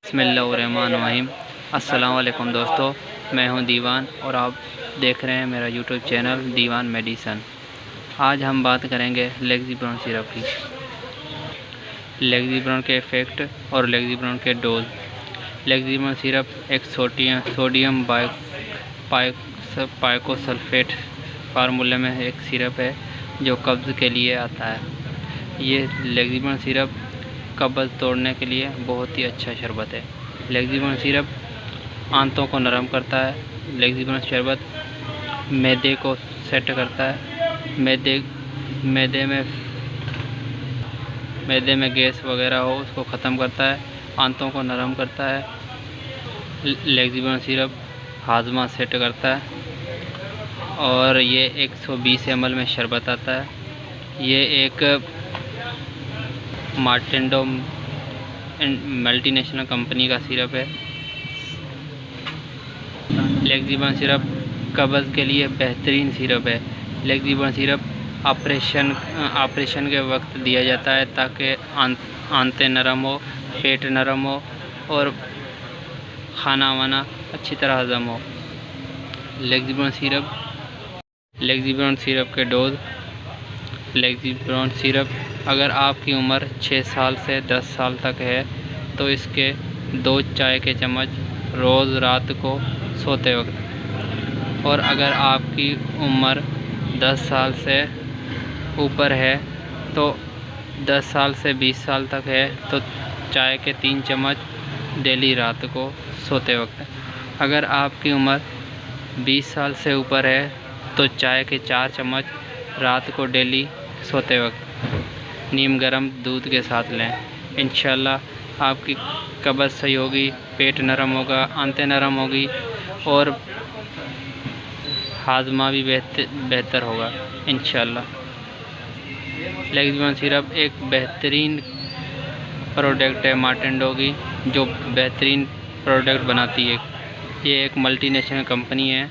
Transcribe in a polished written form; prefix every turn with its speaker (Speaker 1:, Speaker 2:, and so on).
Speaker 1: बिस्मिल्लाहिर्रहमानिर्रहीम। अस्सलाम वालेकुम दोस्तों, मैं हूं दीवान और आप देख रहे हैं मेरा यूट्यूब चैनल दीवान मेडिसन। आज हम बात करेंगे लेक्सिब्रोन सिरप की, लेक्सिब्रोन के इफ़ेक्ट और लेक्सिब्रोन के डोज। लेक्सिब्रोन सिरप एक सोडियम पाइकोसल्फेट फार्मूले में एक सिरप है जो कब्ज़ के लिए आता है। ये लेक्सिब्रोन सिरप कब्ज़ तोड़ने के लिए बहुत ही अच्छा शरबत है। लेक्सिब्रोन सिरप आंतों को नरम करता है। लेक्सिब्रोन शरबत मैदे को सेट करता है। मैदे में गैस वगैरह हो उसको ख़त्म करता है, आंतों को नरम करता है। लेक्सिब्रोन सिरप हाजमा सेट करता है और ये 120 ml में शरबत आता है। ये एक मार्टेंडो मल्टीनेशनल कंपनी का सिरप है। लेक्सिब्रोन सिरप कब्ज़ के लिए बेहतरीन सिरप है। लेक्सिब्रोन सिरप ऑपरेशन के वक्त दिया जाता है ताकि आंतें नरम हो, पेट नरम हो और खाना वाना अच्छी तरह हज़म हो। लेक्सिब्रोन सिरप के डोज। लेक्सिब्रोन सिरप अगर आपकी उम्र 6 साल से 10 साल तक है तो इसके 2 चाय के चम्मच रोज़ रात को सोते वक्त, और अगर आपकी उम्र 10 साल से ऊपर है तो 10 साल से 20 साल तक है तो चाय के 3 चम्मच डेली रात को सोते वक्त। अगर आपकी उम्र 20 साल से ऊपर है तो चाय के 4 चम्मच रात को डेली सोते वक्त नीम गर्म दूध के साथ लें। इंशाल्लाह आपकी कब्ज़ सही होगी, पेट नरम होगा, आंतें नरम होगी और हाजमा भी बेहतर होगा इंशाल्लाह। लेक्सिब्रोन सिरप एक बेहतरीन प्रोडक्ट है मार्टेंडो की, जो बेहतरीन प्रोडक्ट बनाती है। ये एक मल्टीनेशनल कंपनी है।